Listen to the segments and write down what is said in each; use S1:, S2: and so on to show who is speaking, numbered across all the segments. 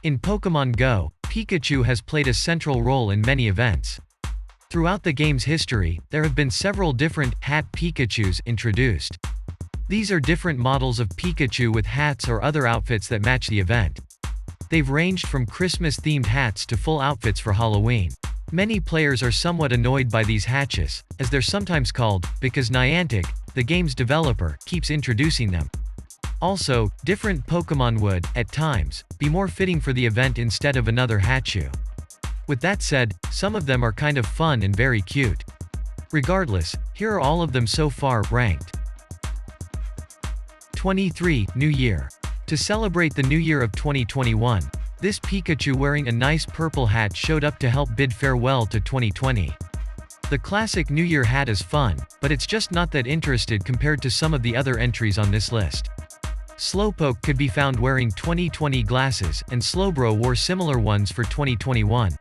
S1: In Pokémon GO, Pikachu has played a central role in many events. Throughout the game's history, there have been several different Hat Pikachus introduced. These are different models of Pikachu with hats or other outfits that match the event. They've ranged from Christmas-themed hats to full outfits for Halloween. Many players are somewhat annoyed by these Hatchus, as they're sometimes called, because Niantic, the game's developer, keeps introducing them. Also, different Pokémon would, at times, be more fitting for the event instead of another Hatchu. With that said, some of them are kind of fun and very cute. Regardless, here are all of them so far ranked. 23. New Year. To celebrate the new year of 2021, this Pikachu wearing a nice purple hat showed up to help bid farewell to 2020. The classic New Year hat is fun, but it's just not that interested compared to some of the other entries on this list. Slowpoke could be found wearing 2020 glasses, and Slowbro wore similar ones for 2021.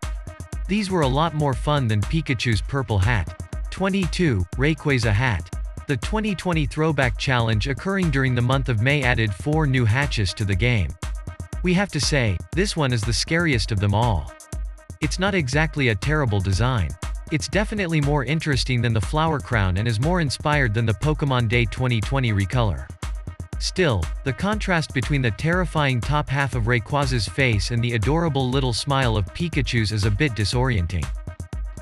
S1: These were a lot more fun than Pikachu's purple hat. 22. RAYQUAZA hat. The 2020 Throwback Challenge occurring during the month of May added 4 new Hatchus to the game. We have to say, this one is the scariest of them all. It's not exactly a terrible design. It's definitely more interesting than the Flower Crown and is more inspired than the Pokémon Day 2020 recolor. Still, the contrast between the terrifying top half of RAYQUAZA's face and the adorable little smile of Pikachu's is a bit disorienting.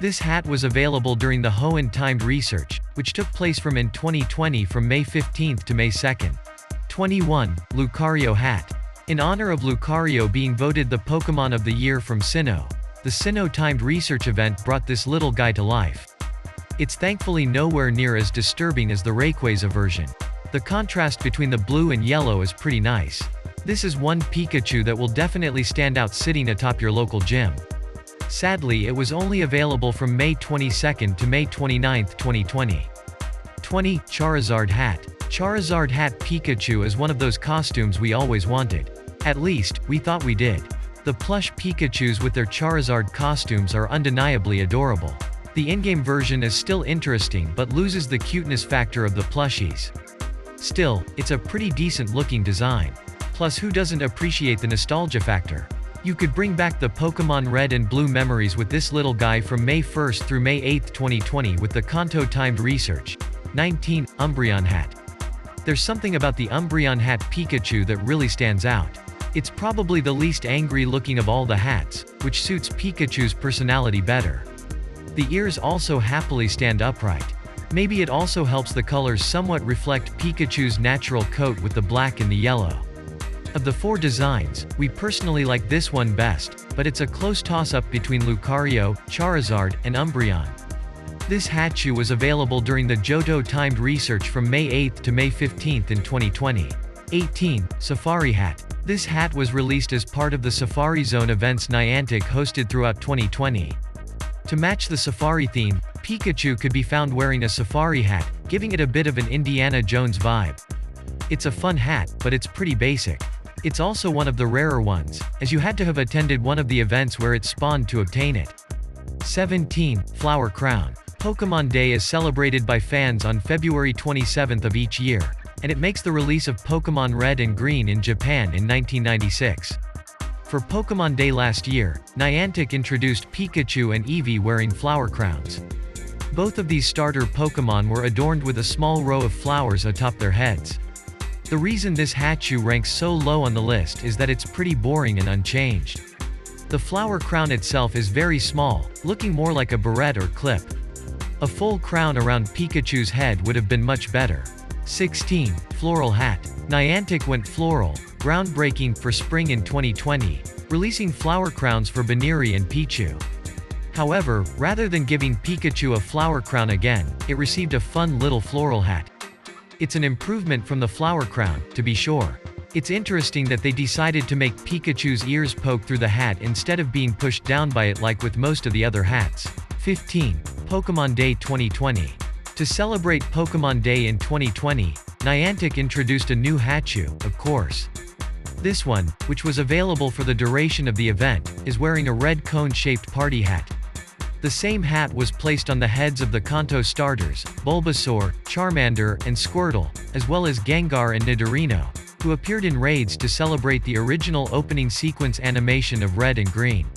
S1: This hat was available during the Hoenn timed research, which took place in 2020 from May 15th to May 2nd. 21. LUCARIO hat. In honor of Lucario being voted the Pokémon of the Year from Sinnoh, the Sinnoh timed research event brought this little guy to life. It's thankfully nowhere near as disturbing as the RAYQUAZA version. The contrast between the blue and yellow is pretty nice. This is one Pikachu that will definitely stand out sitting atop your local gym. Sadly, it was only available from May 22nd to May 29th, 2020. 20. Charizard hat. Charizard hat Pikachu is one of those costumes we always wanted. At least, we thought we did. The plush Pikachus with their Charizard costumes are undeniably adorable. The in-game version is still interesting but loses the cuteness factor of the plushies. Still, it's a pretty decent looking design. Plus, who doesn't appreciate the nostalgia factor? You could bring back the Pokémon Red and Blue memories with this little guy from May 1st through May 8th, 2020 with the Kanto timed research. 19. Umbreon hat. There's something about the Umbreon hat Pikachu that really stands out. It's probably the least angry looking of all the hats, which suits Pikachu's personality better. The ears also happily stand upright. Maybe it also helps the colors somewhat reflect Pikachu's natural coat with the black and the yellow. Of the 4 designs, we personally like this one best, but it's a close toss-up between Lucario, Charizard, and Umbreon. This Hatchu was available during the Johto timed research from May 8th to May 15th in 2020. 18. Safari hat. This hat was released as part of the Safari Zone events Niantic hosted throughout 2020. To match the Safari theme, Pikachu could be found wearing a safari hat, giving it a bit of an Indiana Jones vibe. It's a fun hat, but it's pretty basic. It's also one of the rarer ones, as you had to have attended one of the events where it spawned to obtain it. 17. Flower Crown. Pokémon Day is celebrated by fans on February 27th of each year, and it makes the release of Pokémon Red and Green in Japan in 1996. For Pokémon Day last year, Niantic introduced Pikachu and Eevee wearing flower crowns. Both of these starter Pokémon were adorned with a small row of flowers atop their heads. The reason this Hatchu ranks so low on the list is that it's pretty boring and unchanged. The flower crown itself is very small, looking more like a beret or clip. A full crown around Pikachu's head would have been much better. 16. Floral hat. Niantic went floral, groundbreaking for spring in 2020, releasing flower crowns for Baneri and Pichu. However, rather than giving Pikachu a flower crown again, it received a fun little floral hat. It's an improvement from the flower crown, to be sure. It's interesting that they decided to make Pikachu's ears poke through the hat instead of being pushed down by it like with most of the other hats. 15. Pokémon Day 2020. To celebrate Pokémon Day in 2020, Niantic introduced a new Hatchu, of course. This one, which was available for the duration of the event, is wearing a red cone-shaped party hat. The same hat was placed on the heads of the Kanto starters, Bulbasaur, Charmander, and Squirtle, as well as Gengar and Nidorino, who appeared in raids to celebrate the original opening sequence animation of Red and Green.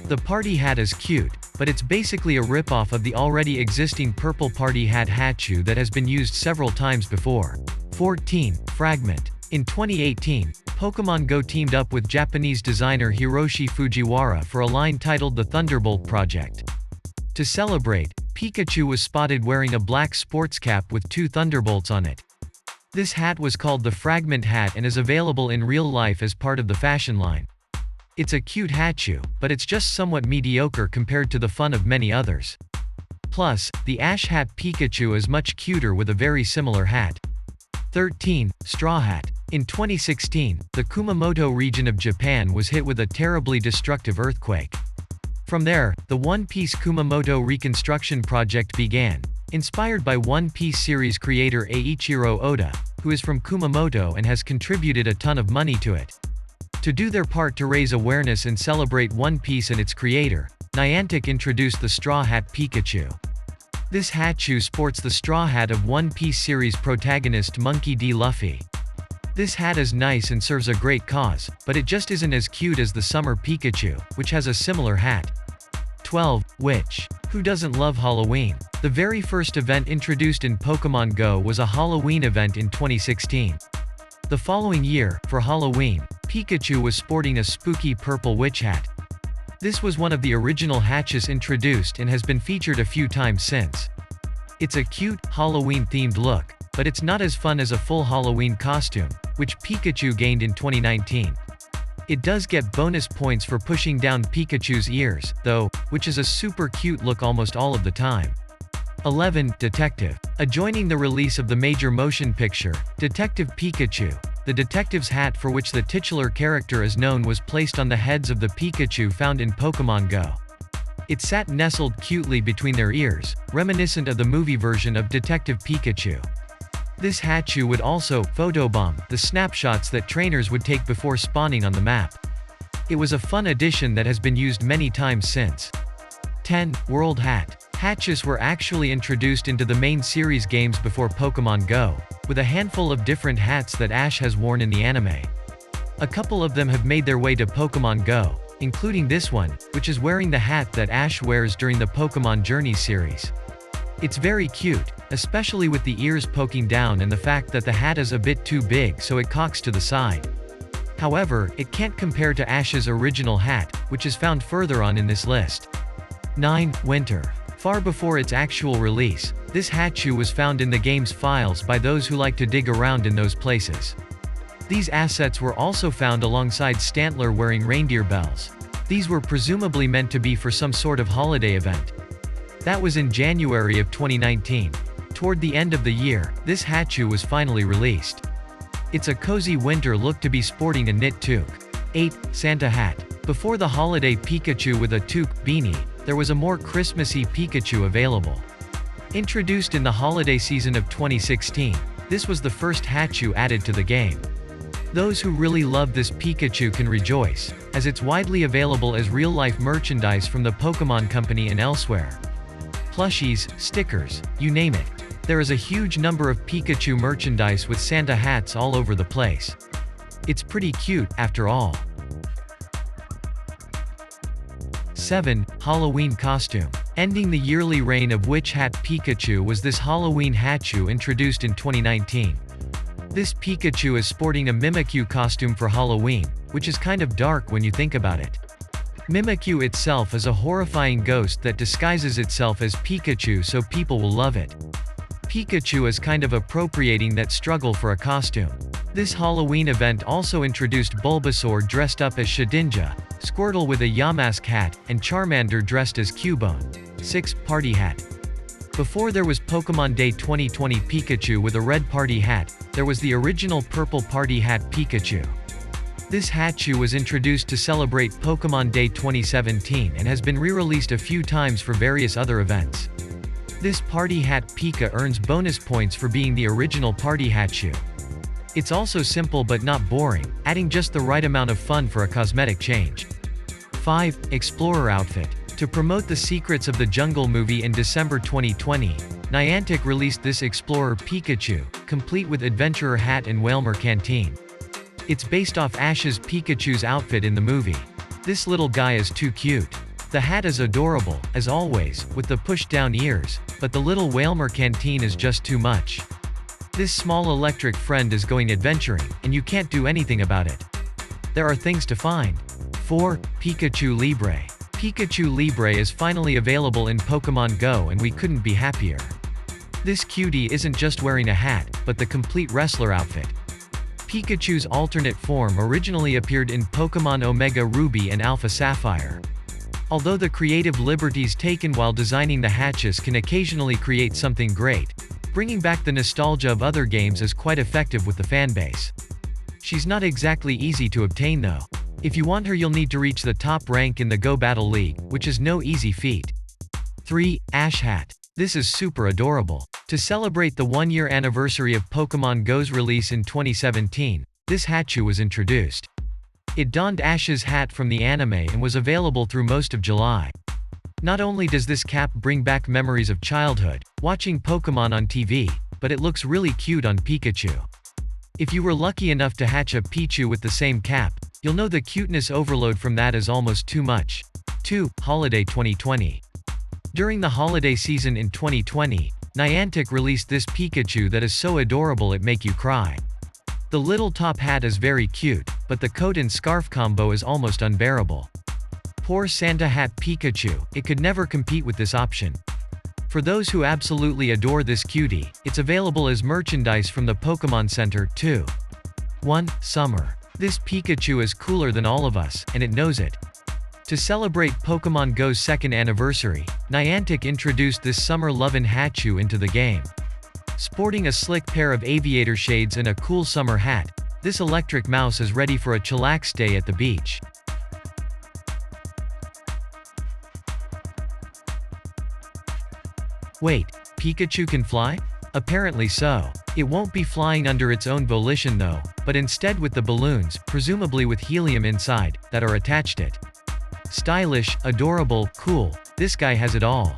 S1: The party hat is cute, but it's basically a ripoff of the already existing purple party hat Hatchu that has been used several times before. 14. Fragment. In 2018, Pokémon GO teamed up with Japanese designer Hiroshi Fujiwara for a line titled the Thunderbolt Project. To celebrate, Pikachu was spotted wearing a black sports cap with 2 thunderbolts on it. This hat was called the Fragment hat and is available in real life as part of the fashion line. It's a cute Hatchu, but it's just somewhat mediocre compared to the fun of many others. Plus, the Hat Pikachu is much cuter with a very similar hat. 13. Straw Hat. In 2016, the Kumamoto region of Japan was hit with a terribly destructive earthquake. From there, the One Piece Kumamoto reconstruction project began, inspired by One Piece series creator Eiichiro Oda, who is from Kumamoto and has contributed a ton of money to it. To do their part to raise awareness and celebrate One Piece and its creator, Niantic introduced the Straw Hat Pikachu. This Hatchu sports the straw hat of One Piece series protagonist Monkey D. Luffy. This hat is nice and serves a great cause, but it just isn't as cute as the Summer Pikachu, which has a similar hat. 12. Witch. Who doesn't love Halloween? The very first event introduced in Pokémon GO was a Halloween event in 2016. The following year, for Halloween, Pikachu was sporting a spooky purple witch hat. This was one of the original Hatchus introduced and has been featured a few times since. It's a cute, Halloween-themed look, but it's not as fun as a full Halloween costume, which Pikachu gained in 2019. It does get bonus points for pushing down Pikachu's ears, though, which is a super cute look almost all of the time. 11. Detective. Adjoining the release of the major motion picture, Detective Pikachu, the detective's hat for which the titular character is known was placed on the heads of the Pikachu found in Pokémon GO. It sat nestled cutely between their ears, reminiscent of the movie version of Detective Pikachu. This Hatchu would also photobomb the snapshots that trainers would take before spawning on the map. It was a fun addition that has been used many times since. 10. World Hat. Hatchus were actually introduced into the main series games before Pokémon GO, with a handful of different hats that Ash has worn in the anime. A couple of them have made their way to Pokémon GO, including this one, which is wearing the hat that Ash wears during the Pokémon Journeys series. It's very cute, especially with the ears poking down and the fact that the hat is a bit too big so it cocks to the side. However, it can't compare to Ash's original hat, which is found further on in this list. 9. Winter. Far before its actual release, this Hatchu was found in the game's files by those who like to dig around in those places. These assets were also found alongside Stantler wearing reindeer bells. These were presumably meant to be for some sort of holiday event. That was in January of 2019. Toward the end of the year, this Hatchu was finally released. It's a cozy winter look to be sporting a knit toque. 8. Santa Hat. Before the holiday Pikachu with a toque beanie, there was a more Christmassy Pikachu available. Introduced in the holiday season of 2016, this was the first Hatchu added to the game. Those who really love this Pikachu can rejoice, as it's widely available as real-life merchandise from the Pokémon Company and elsewhere. Plushies, stickers, you name it. There is a huge number of Pikachu merchandise with Santa hats all over the place. It's pretty cute, after all. 7. Halloween Costume. Ending the yearly reign of Witch Hat Pikachu was this Halloween Hatchu introduced in 2019. This Pikachu is sporting a Mimikyu costume for Halloween, which is kind of dark when you think about it. Mimikyu itself is a horrifying ghost that disguises itself as Pikachu so people will love it. Pikachu is kind of appropriating that struggle for a costume. This Halloween event also introduced Bulbasaur dressed up as Shedinja, Squirtle with a Yamask hat, and Charmander dressed as Cubone. 6. Party Hat. Before there was Pokémon Day 2020 Pikachu with a red party hat, there was the original purple party hat Pikachu. This Hatchu was introduced to celebrate Pokémon Day 2017 and has been re-released a few times for various other events. This party hat Pika earns bonus points for being the original party Hatchu. It's also simple but not boring, adding just the right amount of fun for a cosmetic change. 5. Explorer Outfit. To promote the Secrets of the Jungle movie in December 2020, Niantic released this Explorer Pikachu, complete with Adventurer hat and Whalmer canteen. It's based off Ash's Pikachu's outfit in the movie. This little guy is too cute. The hat is adorable, as always, with the push-down ears, but the little Whalmer canteen is just too much. This small electric friend is going adventuring, and you can't do anything about it. There are things to find. 4. Pikachu Libre. Pikachu Libre is finally available in Pokémon GO and we couldn't be happier. This cutie isn't just wearing a hat, but the complete wrestler outfit. Pikachu's alternate form originally appeared in Pokémon Omega Ruby and Alpha Sapphire. Although the creative liberties taken while designing the Hatchus can occasionally create something great, bringing back the nostalgia of other games is quite effective with the fanbase. She's not exactly easy to obtain though. If you want her, you'll need to reach the top rank in the Go Battle League, which is no easy feat. 3. Ash Hat. This is super adorable. To celebrate the 1-year anniversary of Pokémon GO's release in 2017, this Hatchu was introduced. It donned Ash's hat from the anime and was available through most of July. Not only does this cap bring back memories of childhood, watching Pokémon on TV, but it looks really cute on Pikachu. If you were lucky enough to hatch a Pichu with the same cap, you'll know the cuteness overload from that is almost too much. 2. Holiday 2020. During the holiday season in 2020, Niantic released this Pikachu that is so adorable it make you cry. The little top hat is very cute, but the coat and scarf combo is almost unbearable. Poor Santa Hat Pikachu, it could never compete with this option. For those who absolutely adore this cutie, it's available as merchandise from the Pokémon Center, too. 1. Summer. This Pikachu is cooler than all of us, and it knows it. To celebrate Pokémon GO's 2nd anniversary, Niantic introduced this summer lovin' Hatchu into the game. Sporting a slick pair of aviator shades and a cool summer hat, this electric mouse is ready for a chillax day at the beach. Wait, Pikachu can fly? Apparently so. It won't be flying under its own volition though, but instead with the balloons, presumably with helium inside, that are attached it. Stylish, adorable, cool, this guy has it all.